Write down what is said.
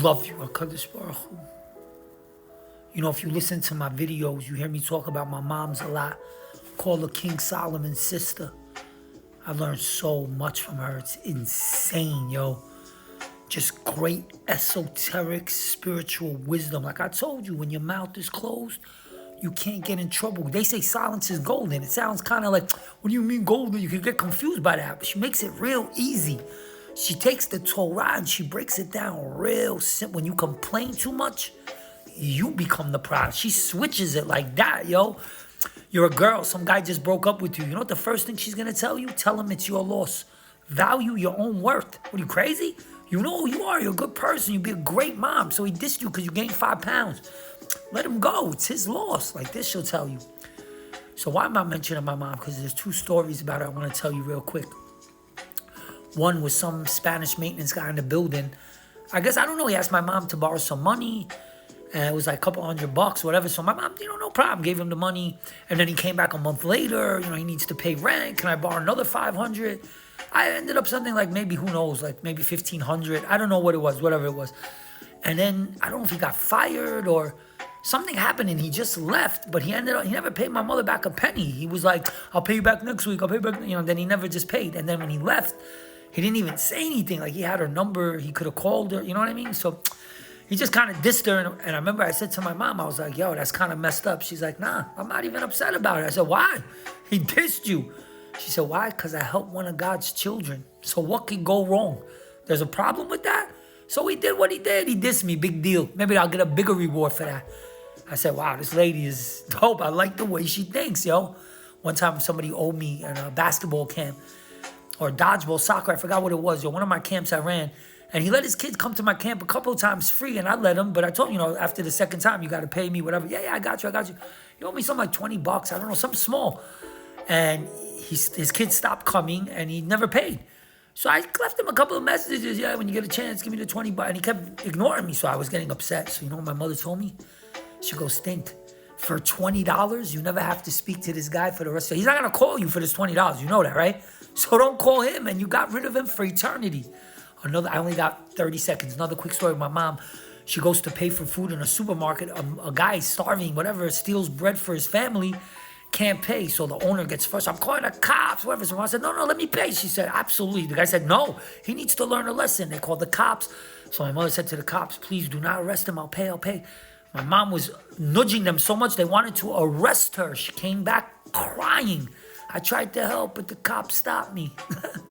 love you, HaKadosh Baruch Hu. You know, if you listen to my videos, you hear me talk about my mom's a lot. Call her King Solomon's sister. I learned so much from her. It's insane, yo. Just great esoteric spiritual wisdom. Like I told you, when your mouth is closed, you can't get in trouble. They say silence is golden. It sounds kind of like, what do you mean golden? You can get confused by that. But she makes it real easy. She takes the Torah and she breaks it down real simple. When you complain too much, you become the problem. She switches it like that, yo. You're a girl. Some guy just broke up with you. You know what the first thing she's going to tell you? Tell him it's your loss. Value your own worth. What, are you crazy? You know who you are. You're a good person. You'd be a great mom. So he dissed you because you gained 5 pounds. Let him go. It's his loss. Like this, she'll tell you. So why am I mentioning my mom? Because there's 2 stories about her I want to tell you real quick. One was some Spanish maintenance guy in the building. I guess, I don't know, he asked my mom to borrow some money. And it was like a couple $100, whatever. So my mom, no problem, gave him the money. And then he came back a month later. He needs to pay rent. Can I borrow another $500? I ended up something like maybe, who knows, like maybe $1,500. I don't know what it was, whatever it was. And then I don't know if he got fired or something happened and he just left. But he never paid my mother back a penny. He was like, I'll pay you back next week. I'll pay you back. Then he never just paid. And then when he left, he didn't even say anything. Like he had her number. He could have called her. You know what I mean? So he just kind of dissed her. And I remember I said to my mom, I was like, yo, that's kind of messed up. She's like, nah, I'm not even upset about it. I said, why? He dissed you. She said, why? Because I helped one of God's children. So what could go wrong? There's a problem with that? So he did what he did. He dissed me. Big deal. Maybe I'll get a bigger reward for that. I said, wow, this lady is dope. I like the way she thinks, yo. One time somebody owed me in a basketball camp or dodgeball, soccer. I forgot what it was. Yo, one of my camps I ran. And he let his kids come to my camp a couple of times free, and I let him. But I told him, after the second time, you got to pay me, whatever. Yeah, I got you. He owed me something like $20. I don't know, something small. And his kids stopped coming, and he never paid. So I left him a couple of messages. Yeah, when you get a chance, give me the $20. And he kept ignoring me, so I was getting upset. So you know what my mother told me? She goes, Stink, for $20, you never have to speak to this guy for the rest of it. He's not going to call you for this $20. You know that, right? So don't call him, and you got rid of him for eternity. I only got 30 seconds. Another quick story. My mom, she goes to pay for food in a supermarket. A guy starving, whatever, steals bread for his family, can't pay. So the owner gets first. I'm calling the cops, whatever. So I said, no, let me pay. She said, absolutely. The guy said, no, he needs to learn a lesson. They called the cops. So my mother said to the cops, please do not arrest him. I'll pay. My mom was nudging them so much they wanted to arrest her. She came back crying. I tried to help, but the cops stopped me.